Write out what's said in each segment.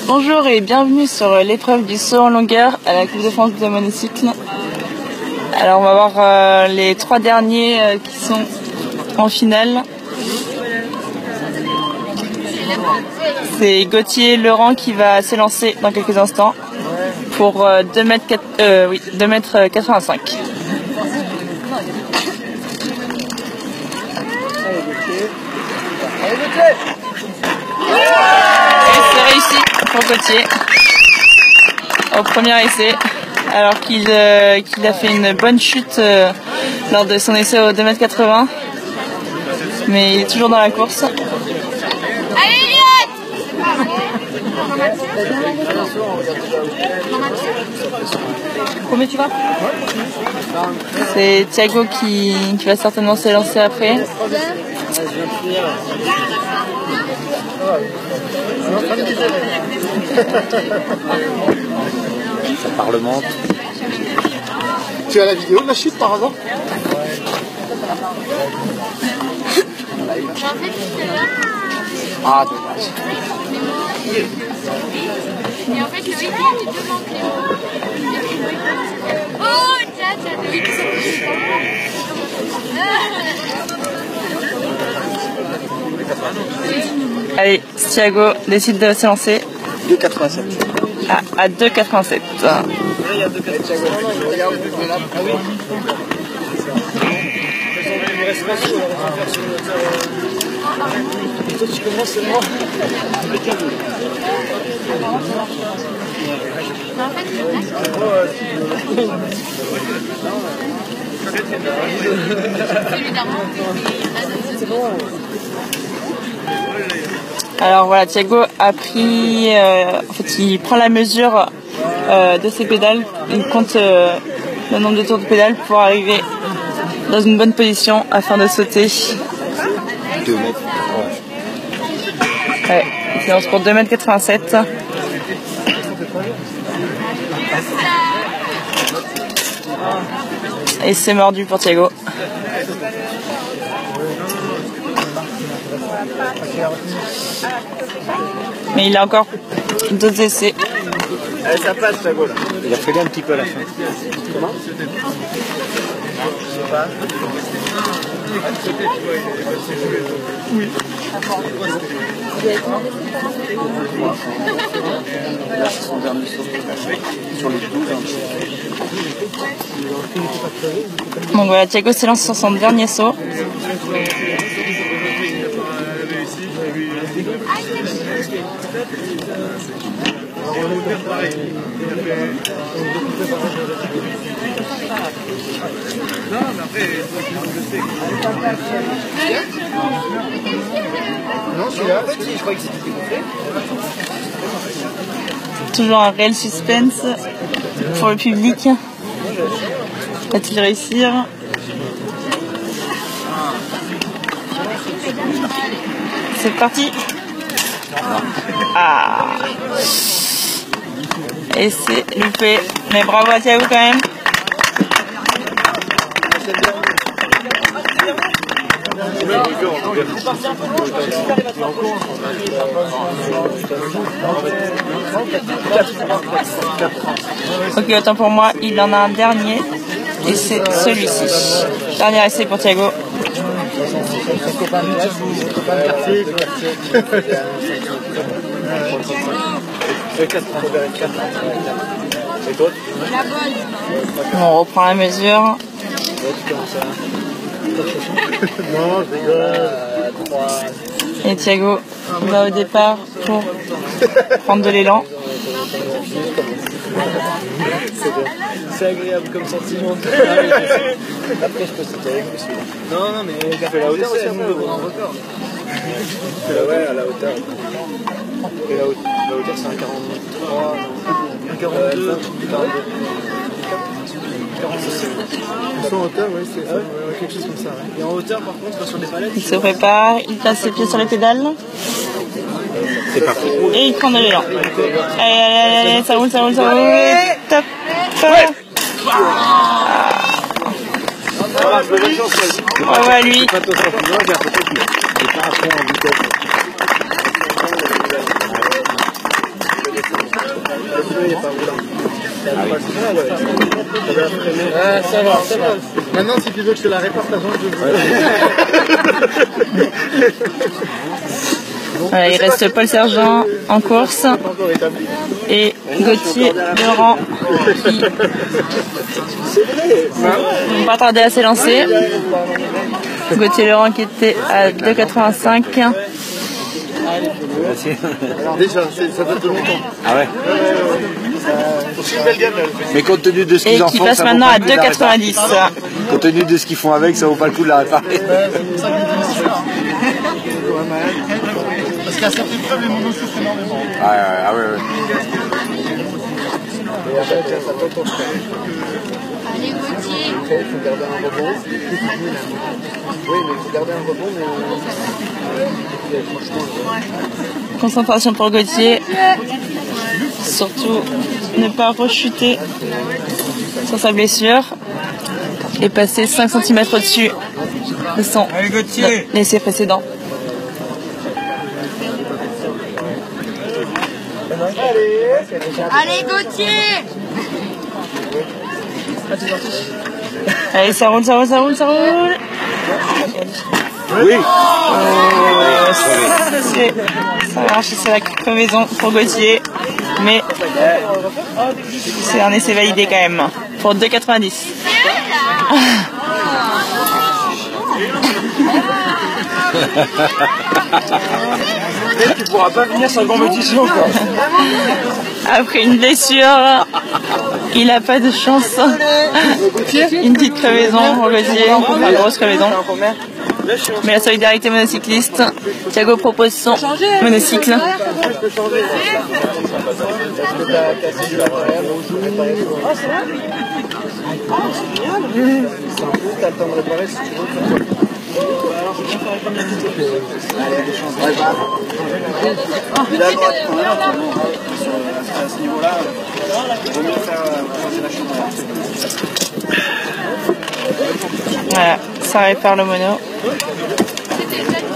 Bonjour et bienvenue sur l'épreuve du saut en longueur à la Coupe de France de monocycle. Alors on va voir les trois derniers qui sont en finale. C'est Gauthier Laurent qui va s'élancer dans quelques instants pour 2m85. Et c'est réussi pour Gauthier au premier essai, alors qu'il a fait une bonne chute lors de son essai au 2m80, mais il est toujours dans la course. Combien tu vas? C'est Thiago qui va certainement s'élancer après. Ça parlemente. Tu as la vidéo de la chute par hasard? Ah, dommage. Et en fait, le week-end, il demande Clément. Oh, tiens, tu as dit que ça. Allez, Thiago décide de s'élancer. 2,87. À 2,87. Il y a 2,87. Regarde, ah oui. Toi, tu commences, c'est moi. Alors voilà, Thiago a pris, en fait il prend la mesure de ses pédales, il compte le nombre de tours de pédale pour arriver dans une bonne position afin de sauter. 2 mètres. Ouais, il lance pour 2m87. Et c'est mordu pour Thiago. Mais il a encore d'autres essais. Allez, ça passe, Thiago, là. Il a freiné un petit peu à la fin. Comment? Je sais pas. Oui. Là, c'est son dernier saut. Sur les 12. Donc voilà, Thiago s'élance sur son dernier saut. Non, celui-là, je croyais que c'était découpé. Toujours un réel suspense pour le public. Va-t-il réussir? C'est parti. Ah. Et c'est loupé. Mais bravo à Thiago quand même. Ok, autant pour moi, il en a un dernier. Et c'est celui-ci. Dernier essai pour Thiago. On reprend la mesure. Non, je rigole. Et Thiago va au départ pour prendre de l'élan. C'est agréable comme sentiment. Après, je peux sauter avec lui. Non, non, mais il a fait la hauteur aussi, nous devons un record. Ouais, à la hauteur. Et la hauteur, c'est un 43, un 42, 42. En hauteur, oui, c'est quelque chose comme ça. Ouais. Et en hauteur, par contre, sur des palettes. Il se prépare, il place ses pieds sur les pédales. C'est parti. Et il prend de l'élan. Allez, ça roule, ça roule, ça roule. Top. Bravo à lui. Pas trop sensible, j'ai un peu plus. J'ai pas à fond en vitesse. il n'est pas roulant. Ah, ça va, ça va. Maintenant, si tu veux que je te la répare, ta jambe, je veux. Voilà, il reste Paul Sergent en course et Gauthier Laurent qui vont pas tarder à s'élancer. Gauthier Laurent qui était à 2,85. Déjà, ça date de longtemps. Ah ouais. C'est une belle gamme. Mais compte tenu de ce Et qu'ils en qui font, passe ça vaut maintenant pas à le coup de la 2,90. Compte tenu de ce qu'ils font avec, ça vaut pas le coup de la réparer. Parce qu'à cette épreuve, les monos souffrent énormément. Ah ouais. Et après, tiens, ça peut être Allez, Gauthier. Après, il faut garder un rebond. Oui, mais il faut garder un rebond, mais franchement, Concentration pour Gauthier. Surtout ne pas rechuter sur sa blessure et passer 5 cm au-dessus de son essai précédent. Allez, Gauthier. Allez, ça roule. Oui. Ça marche, c'est la crevaison pour Gauthier, mais c'est un essai validé quand même pour 2,90. tu pourras pas venir sans compétition, quoi. Après une blessure, il a pas de chance. Une petite crevaison pour Gauthier, enfin grosse crevaison. Mais la solidarité monocycliste, Thiago propose son monocycle. Je peux changer. Parce que t'as cassé du matériel, donc je vais réparer. Ah, c'est vrai? C'est un peu, t'as le temps de réparer si tu veux. Alors, je vais faire comme d'habitude. Allez, il a le droit de prendre à ce niveau-là. Il vaut mieux faire changer la chambre. Voilà, ça répare le mono.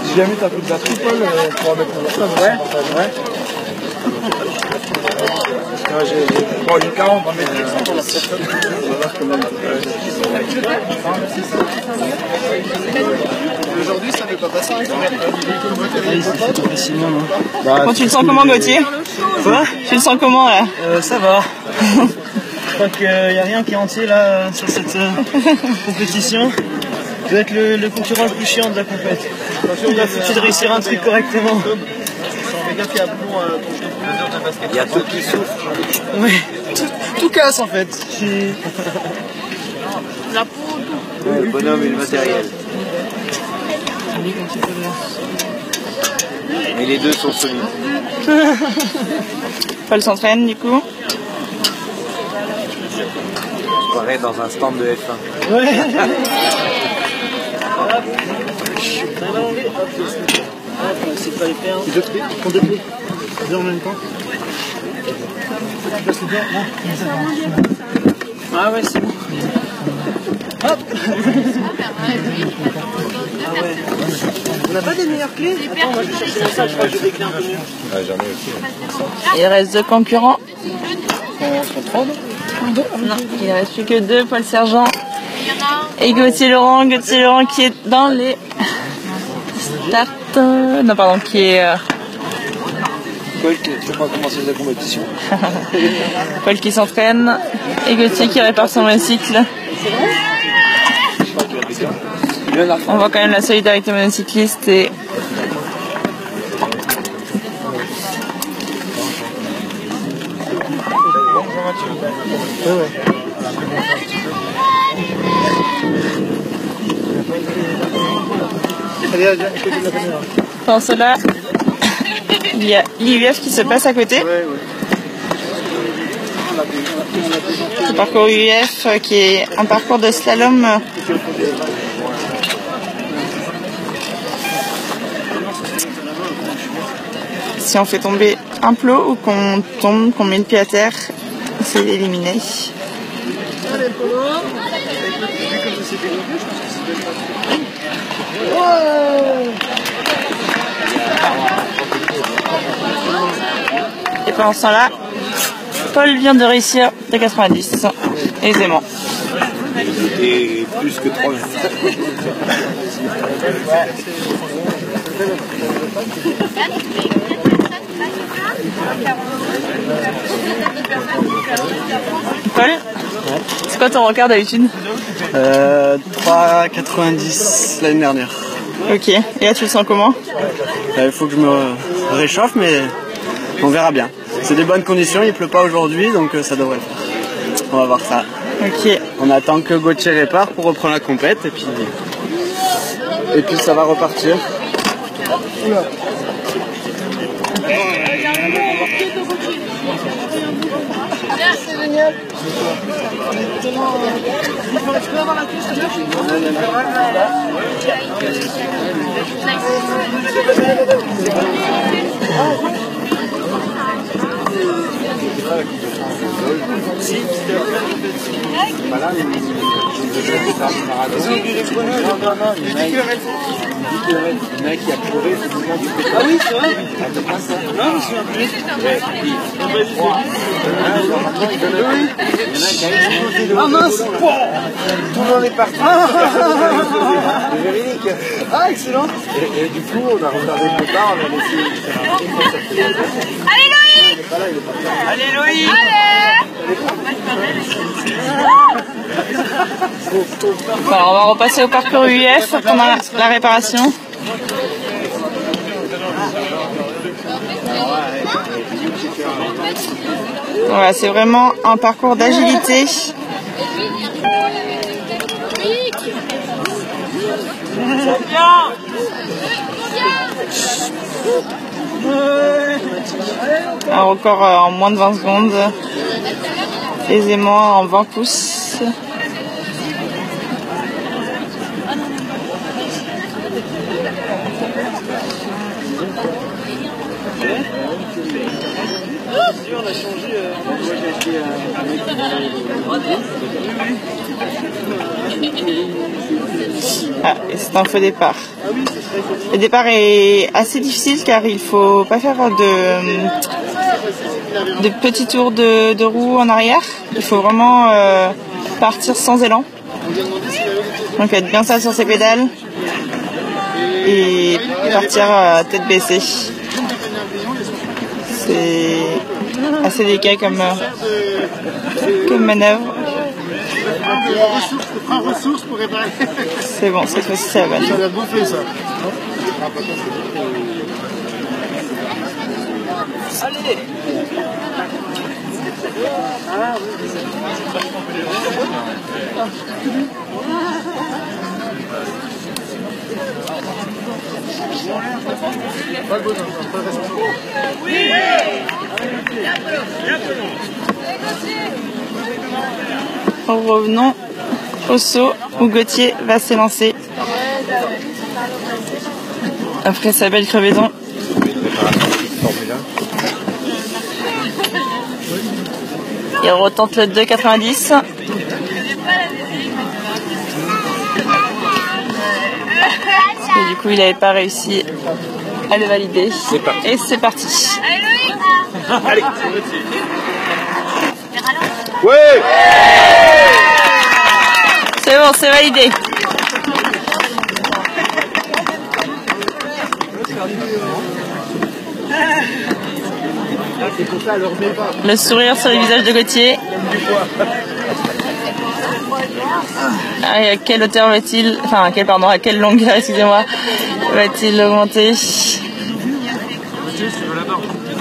Si jamais t'as plus de batterie, Paul, on pourra mettre mon laptop. Ouais. Bon, j'ai 40, on va mettre 100 pour la laptop. On va voir quand même. Aujourd'hui, ça ne peut pas passer. Bon, tu le sens comment, Gauthier? Quoi? Tu le sens comment là? Ça va. Je crois qu'il n'y a rien qui est entier là sur cette compétition. Je dois être le concurrent le plus chiant de la compète. Il a foutu de réussir un truc correctement. Il y a tout qui souffre. Oui, tout casse en fait. La peau, tout. Le bonhomme et le matériel. Mais les deux sont solides. Paul s'entraîne du coup. Je croirais dans un stand de F1. Ouais. C'est pas les faire. C'est deux trucs, prends deux trucs. Deux en même temps. Ah ouais, c'est bon. Hop. Ah ouais. On n'a pas des meilleures clés? Attends, moi je cherche ça, je crois que j'ai des clés un peu mieux. Ouais, j'en ai aussi. Il reste 2 concurrents. Non. Non, il ne reste plus que 2, Paul Sergent Il y en a un. et Gauthier Laurent. Gauthier Laurent qui est dans les starts. Non, pardon, qui est. Paul qui ne pas commencer sa compétition. Paul qui s'entraîne et Gauthier qui répare son monocycle. On voit quand même la solidarité monocycliste et pendant cela, il y a l'IUF qui se passe à côté. Le parcours UF qui est un parcours de slalom si on fait tomber un plot ou qu'on tombe, qu'on met le pied à terre, c'est éliminé. Et pendant ce temps-là, Paul vient de réussir 2,90 aisément. Et plus que 3. Paul, c'est quoi ton record d'habitude? 3,90 l'année dernière. Ok, et là tu le sens comment? Il faut que je me réchauffe, mais on verra bien. C'est des bonnes conditions, il pleut pas aujourd'hui, donc ça devrait le faire. On va voir ça. Ok. On attend que Gauthier répare pour reprendre la compète, et puis ça va repartir. Oula. C'est génial. Le mec qui a pleuré, c'est du monde. Ah oui, c'est vrai. Non, je suis un peu. Ah mince. Tout le monde est parti. C'est véridique. Ah, excellent. Et du coup, on a regardé le départ, on a laissé. Allez Loïc! Allez Loïc! Alors on va repasser au parcours UF pendant la réparation. Voilà, c'est vraiment un parcours d'agilité. Un record en moins de 20 secondes, aisément en 20 pouces. On a changé. Ah, et c'est un faux départ. Le départ est assez difficile car il faut pas faire de petits tours de roue en arrière. Il faut vraiment partir sans élan. Donc être bien ça sur ses pédales et partir tête baissée. C'est assez délicat comme manœuvre. C'est bon, cette fois-ci ça va. Ça va bouffer ça. Allez. Revenons au saut où Gauthier va s'élancer après sa belle crevaison. Il retente le 2,90. Et du coup, il n'avait pas réussi à le valider. Et c'est parti. Allez. Ouais. C'est bon, c'est validé. Le sourire sur le visage de Gauthier. À quelle hauteur va-t-il, enfin à quelle longueur, excusez-moi, va-t-il augmenter?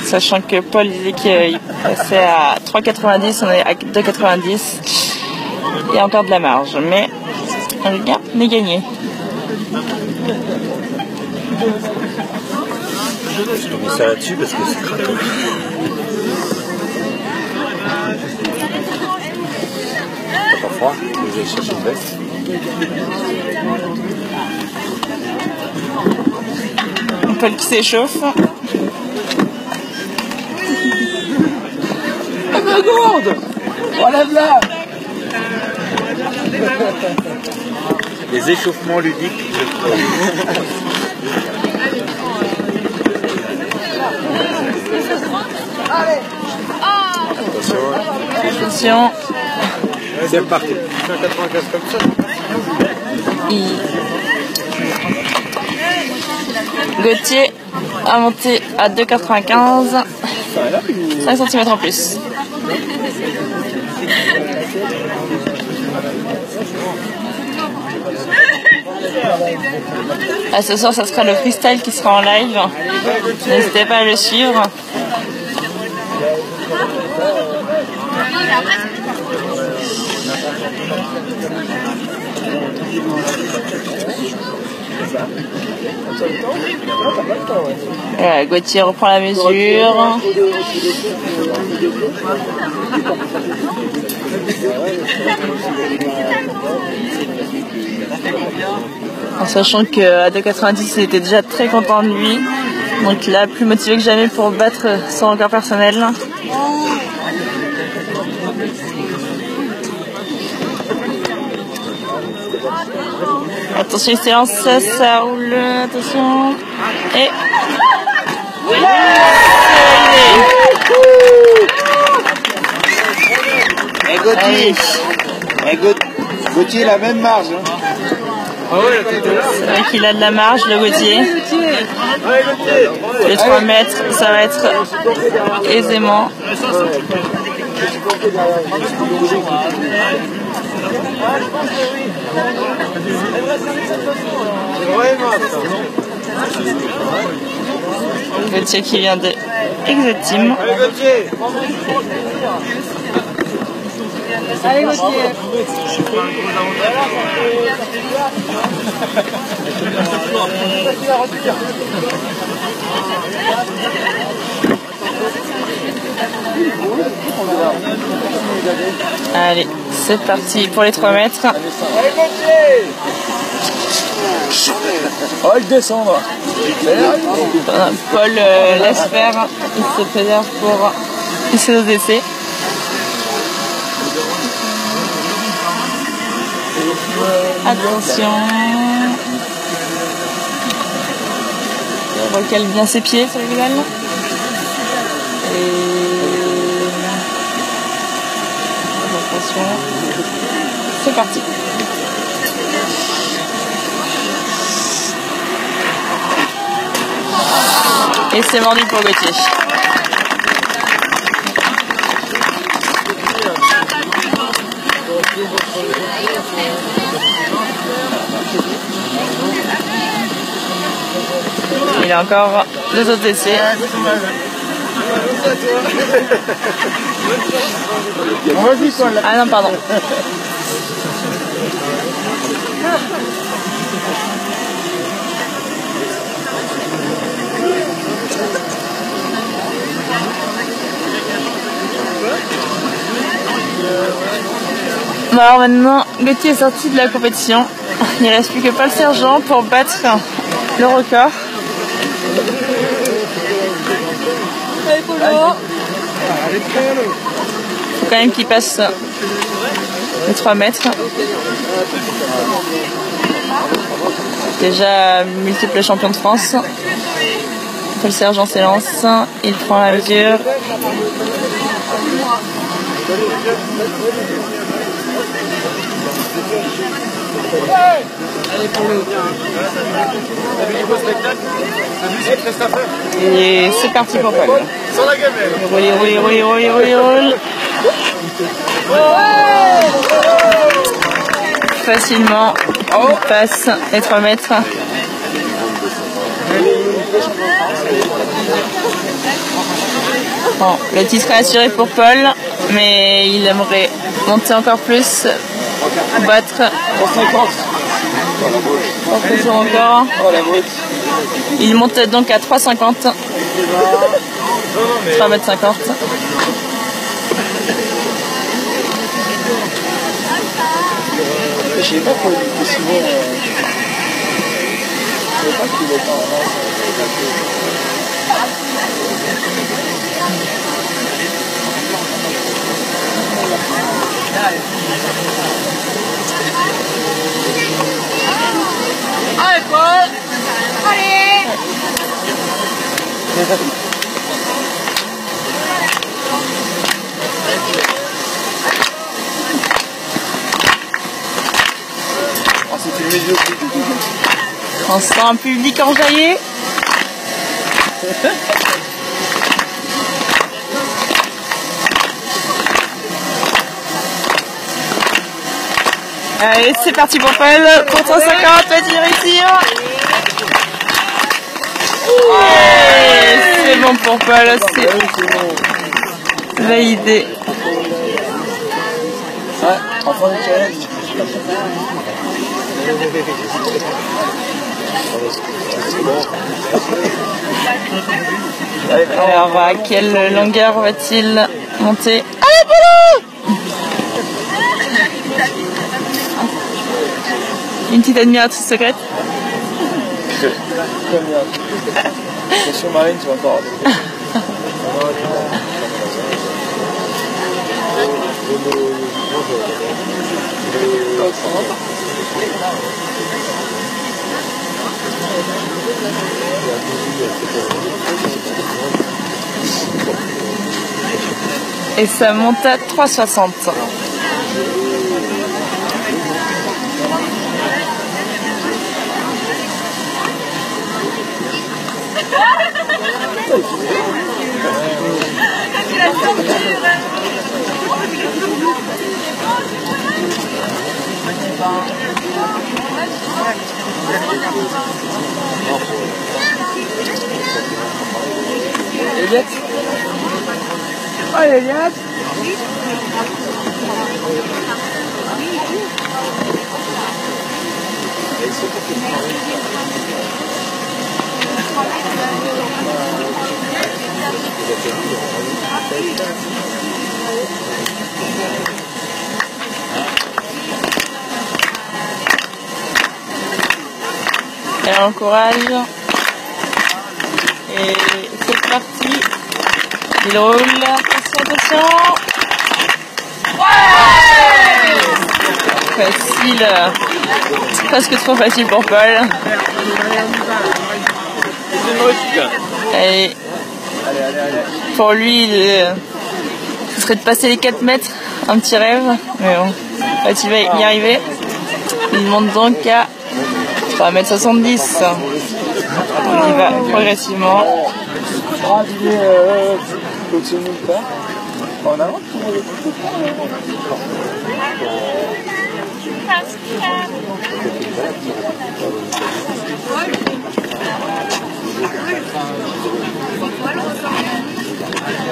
Sachant que Paul disait qu'il passait à 3,90, on est à 2,90. Il y a encore de la marge, mais rien n'est gagné. Je mets ça là-dessus parce que c'est craquant. T'as pas froid? Vous allez chercher une veste. Paul qui s'échauffe. Ah ma gourde! Enlève-la! Les échauffements ludiques de Paul. Attention. C'est reparti. 195 comme ça. Gauthier a monté à 2,95. 5 cm en plus. Ce soir, ça sera le freestyle qui sera en live. N'hésitez pas à le suivre. Voilà, Gauthier reprend la mesure. En sachant qu'à 2,90 il était déjà très content de lui. Donc là, plus motivé que jamais pour battre son record personnel. Attention, il s'élance, ça roule, attention. Et... Gauthier, la même marge. Hein. C'est vrai qu'il a de la marge, le Gauthier. Les 3 mètres, ça va être aisément. Gauthier qui vient de Exoteam. Allez, Gauthier. Allez, c'est parti pour les 3 mètres. Oh, il descendre. Paul laisse faire. Il se préserve pour ses ODC. Attention. Il recale bien ses pieds sur le pédale. Et attention. C'est parti. Et c'est mordu pour Gauthier. Il a encore 2 autres essais. Ah non, pardon. Bon, alors maintenant, Gauthier est sorti de la compétition. Il ne reste plus que Paul Sergent pour battre le record. Allez, Polo. Faut quand même qu'il passe les 3 mètres. Déjà multiple champion de France. Paul Sergent s'élance. Il prend la mesure. Allez, Polo. Et c'est parti pour Paul. Sans la gamelle. Il roule. Facilement, il passe les 3 mètres. Bon, le titre est assuré pour Paul, mais il aimerait monter encore plus, battre. Encore. Il monte donc à 3,50. 3,50 m. Je sais pas pourquoi il était souvent. Je sais pas qu'il est en Allez, Paul. Allez. On sent un public enjaillé. Allez, c'est parti pour Paul. Pour 150, va-t-il réussir? C'est bon pour Paul, c'est validé. Ouais, enfin le challenge. Alors, à quelle longueur va-t-il monter? Allez, Polo! Une petite admiratrice secrète. Attention Marine, tu vas encore. Et ça monte à 3,60. Eliette. Oh Eliette. Elle encourage. Et c'est parti. Il roule. Attention, attention. Ouais! Facile. Presque trop facile pour Paul. Allez. Pour lui, ce serait de passer les 4 mètres. Un petit rêve. Mais bon. Là, tu vas y arriver. Il monte donc à 3,70 m. On y va progressivement. En avant.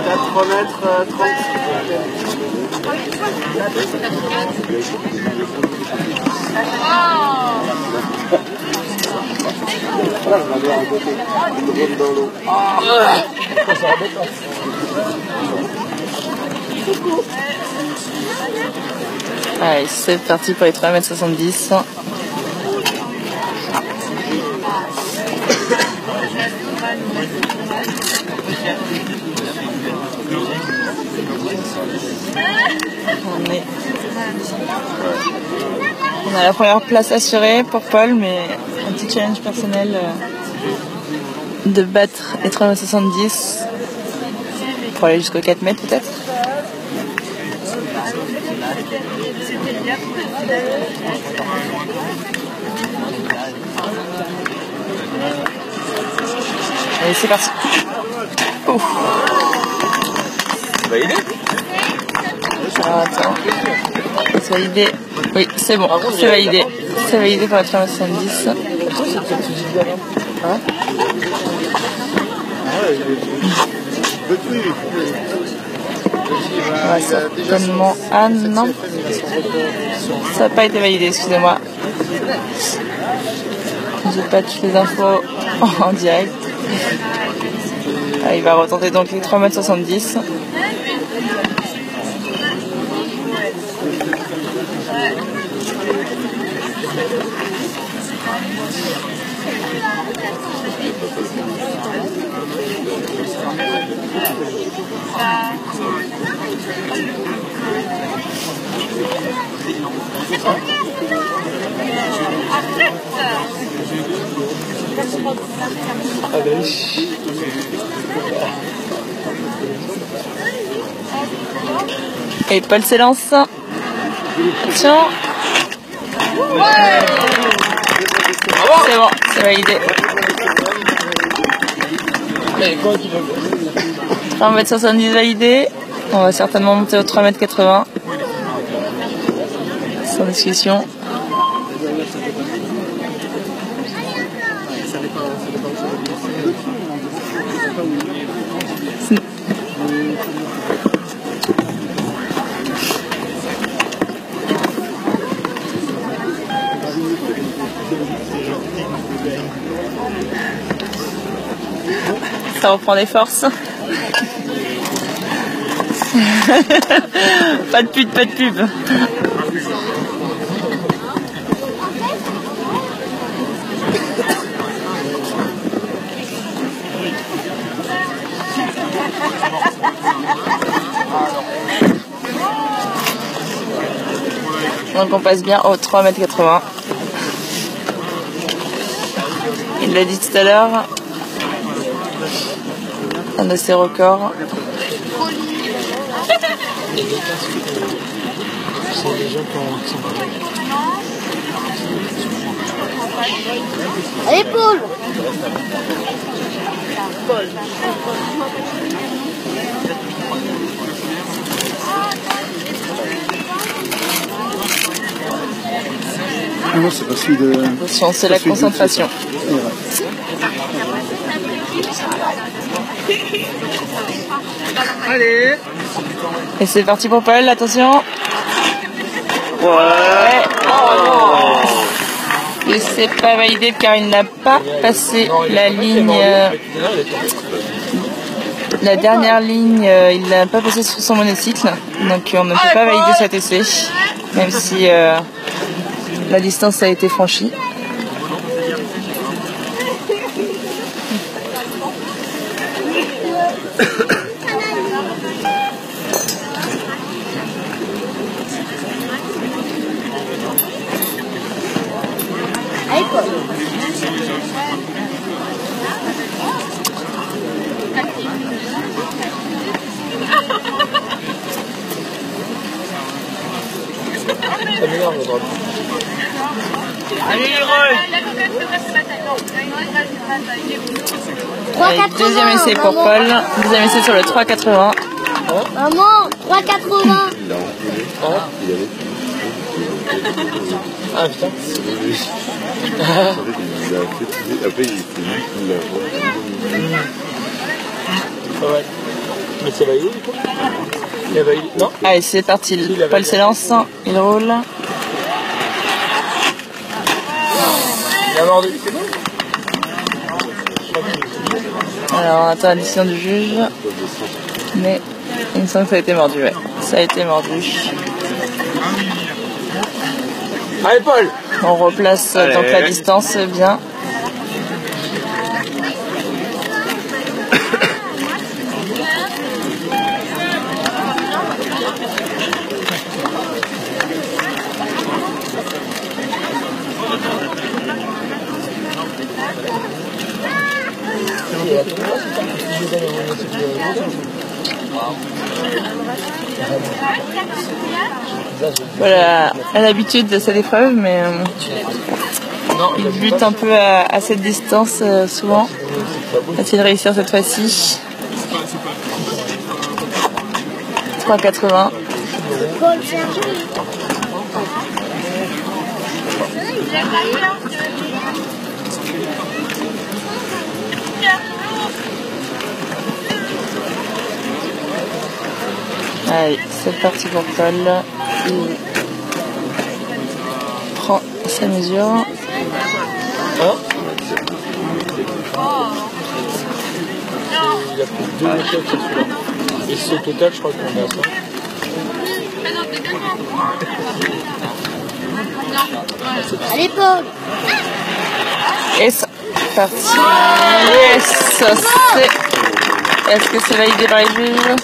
À 3 mètres 30. Allez, c'est parti pour les 3,70 m. On a la première place assurée pour Paul, mais un petit challenge personnel de battre les 3,70 m pour aller jusqu'aux 4 mètres peut-être. Allez, c'est parti. Ouf. C'est validé? Alors, attends. C'est validé. Oui, c'est bon. C'est validé. C'est validé pour la 3,70 m. Hein? Ouais, certainement. Ah non. Ça n'a pas été validé, excusez-moi. J'ai pas toutes les infos en direct. Ah, il va retenter donc les 3,70 m. Et Paul s'élance. Attention. C'est bon. c'est validé. 3,70 m validé. On va certainement monter au 3,80 m. Sans discussion. Ça reprend des forces. Pas de pub, pas de pub. Donc on passe bien au 3,80 m. Il l'a dit tout à l'heure. Un de ses records. Allez, Paul. Non, c'est pas celui de... Attention, c'est la concentration. Allez. Et c'est parti pour Paul, attention. Ouais. Et c'est pas validé car il n'a pas passé la ligne. La dernière ligne, il n'a pas passé sur son monocycle. Donc on ne peut pas valider cet essai. Même si la distance a été franchie. Allez, Paul. Ça m'énerve le drop. Allez, Leroy. Allez, deuxième essai pour Paul. Deuxième essai sur le 3,80. Maman, 3,80. Ah putain. Après, il est Ouais. Mais c'est validé du coup? Il a validé? Non? Allez, c'est parti. Paul s'élance. Il roule. Il a mordu, c'est bon? Alors on attend la décision du juge. Mais il me semble que ça a été mordu, ouais. Ça a été mordu. Allez Paul! On replace donc la distance bien. Voilà, à l'habitude de cette épreuve, mais il bute un peu à cette distance souvent. Va-t-il réussir cette fois-ci? 3,80. Allez, c'est parti pour Paul. Il prend sa mesure. Il a pris 2 méthodes sur celui-là. Et c'est au total, je crois qu'on est à ça. Allez, Paul. Et c'est parti. Yes, est-ce que c'est validé par les juges?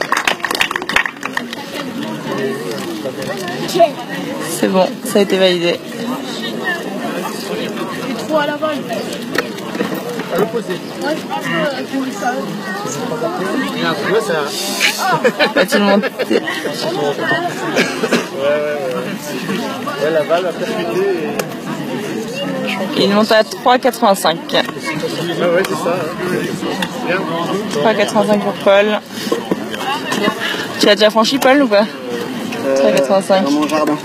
C'est bon, ça a été validé. Trop à la balle. À l'opposé. Ouais, je pense que ça. Regarde, tu vois ça. Va-t-il monter? Ouais, la balle a percuté et... Il monte à 3,85. Ah ouais, c'est ça. Bien. 3,85 pour Paul. Tu as déjà franchi Paul ou pas? 3,85. Dans mon jardin.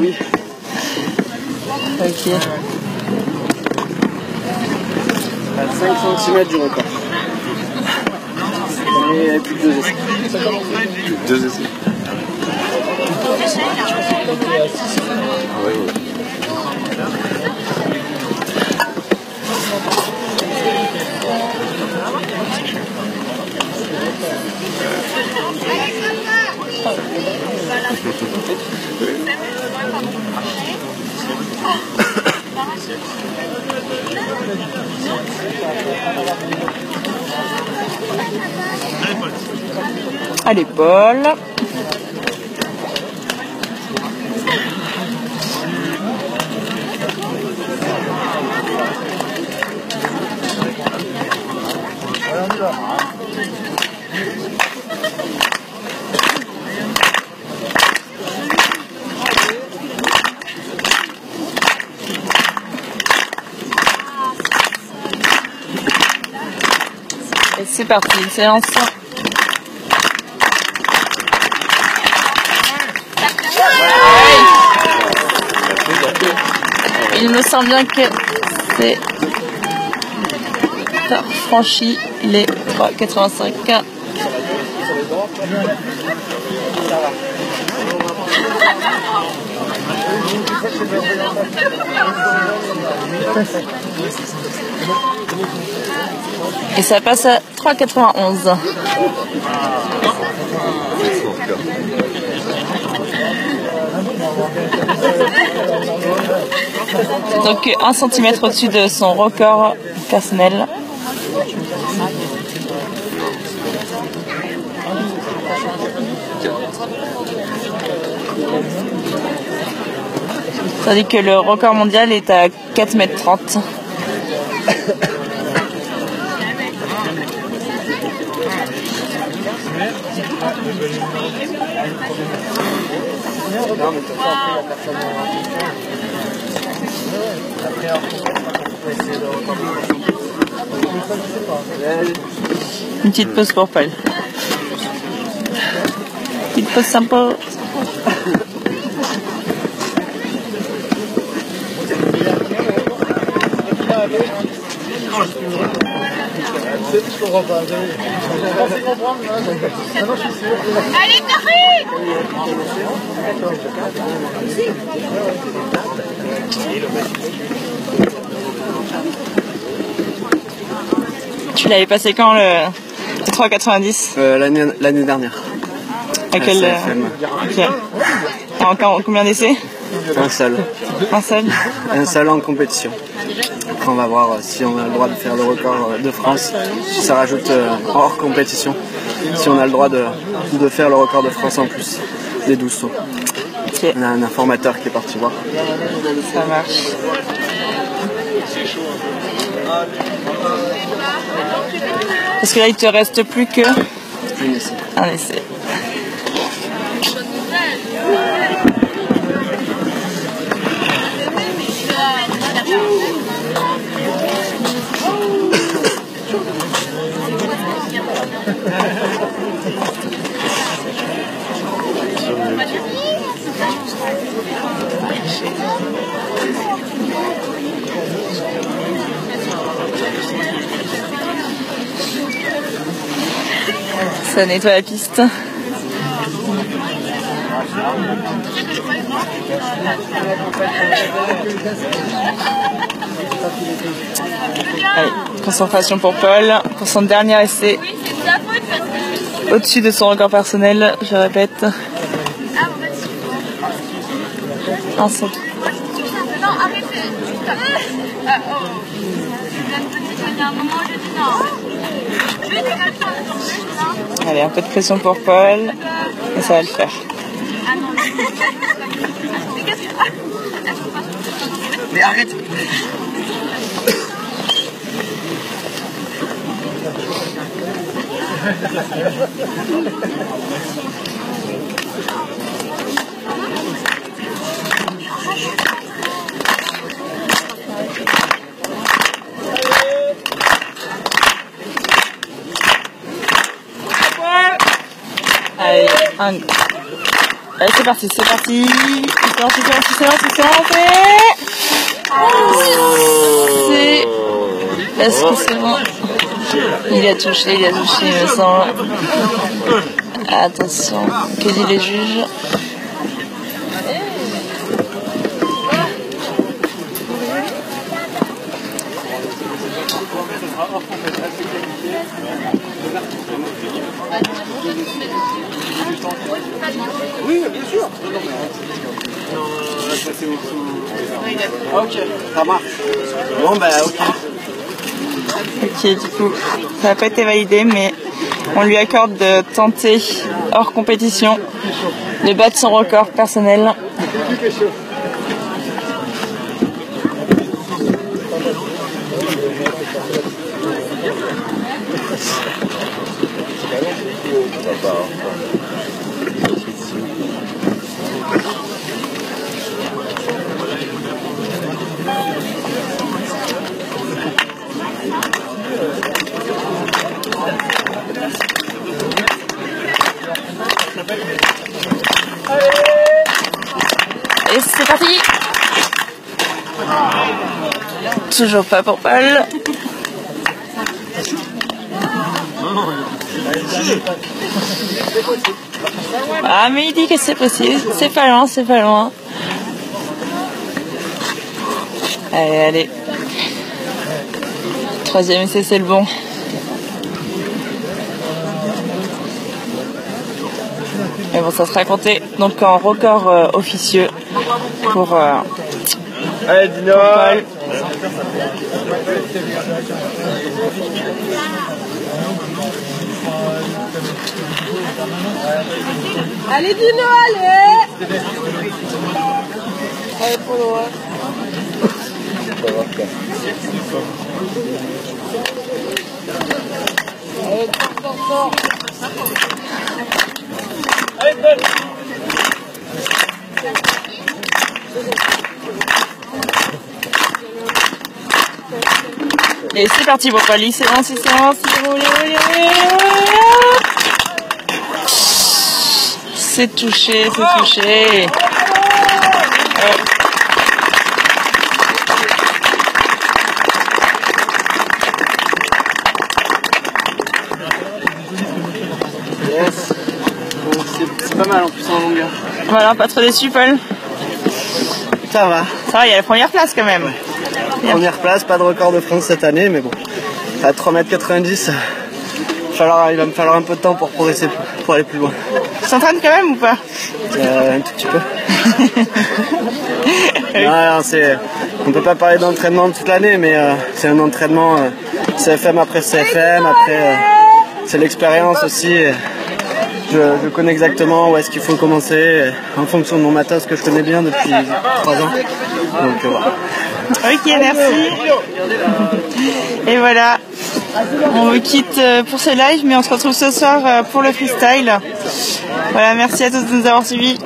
Oui. Ok. À 5 cm du record. Et plus de 2 essais. Plus de 2 essais. Oui, oui. Allez Paul. Et c'est parti, séance. Il me semble bien que c'est franchi les 3,85. Et ça passe à 3,91. Donc 1 cm au-dessus de son record personnel. Tandis que le record mondial est à 4,30 m. Une petite pause pour Paul. Petite pause sympa. Allez, Tariq! Tu l'avais passé quand le 3,90? L'année dernière. À quel ok. En combien d'essais? Un seul. Un seul? Un seul en compétition. Après on va voir si on a le droit de faire le record de France, si ça rajoute hors compétition, si on a le droit de faire le record de France en plus des 12 sauts. Okay. On a un informateur qui est parti voir. Ça marche. Parce que là il te reste plus que Un essai. un essai. Ça nettoie la piste. Allez, concentration pour Paul, pour son dernier essai. Au-dessus de son record personnel, je répète. 1 cm. Non, arrêtez. Allez, un peu de pression pour Paul, et ça va le faire. Mais arrête! Allez, allez c'est parti, c'est parti. Est-ce que c'est bon? Il a touché, il me semble. Attention, que disent les juges? Oui, bien sûr. Ok, ça marche. Bon, bah, ok. Ok, du coup, ça n'a pas été validé, mais on lui accorde de tenter, hors compétition, de battre son record personnel. Et c'est parti. Toujours pas pour Paul. Ah mais il dit que c'est possible. C'est pas loin, c'est pas loin. Allez, allez. Troisième essai, c'est le bon. Mais bon, ça sera compté donc en record officieux pour Allez, Dino. Paul. Allez, Dino, allez. Allez, trop loin. Et c'est parti pour Paul, c'est bon, c'est bon, c'est roulé. C'est touché, c'est touché. Yes. Bon, c'est pas mal en plus en longueur. Voilà, pas trop déçu, Paul. Ça va. Ça va, il y a la première place quand même. Première place, pas de record de France cette année, mais bon. À 3,90 m, il va me falloir un peu de temps pour progresser, pour aller plus loin. Tu t'entraînes quand même ou pas? Un tout petit peu. On peut pas parler d'entraînement toute l'année, mais c'est un entraînement CFM après CFM, après c'est l'expérience aussi. Je connais exactement où est-ce qu'il faut commencer en fonction de mon matos que je connais bien depuis 3 ans. Donc voilà. Ok, merci. Et voilà, on vous quitte pour ce live, mais on se retrouve ce soir pour le freestyle. Voilà, merci à tous de nous avoir suivis.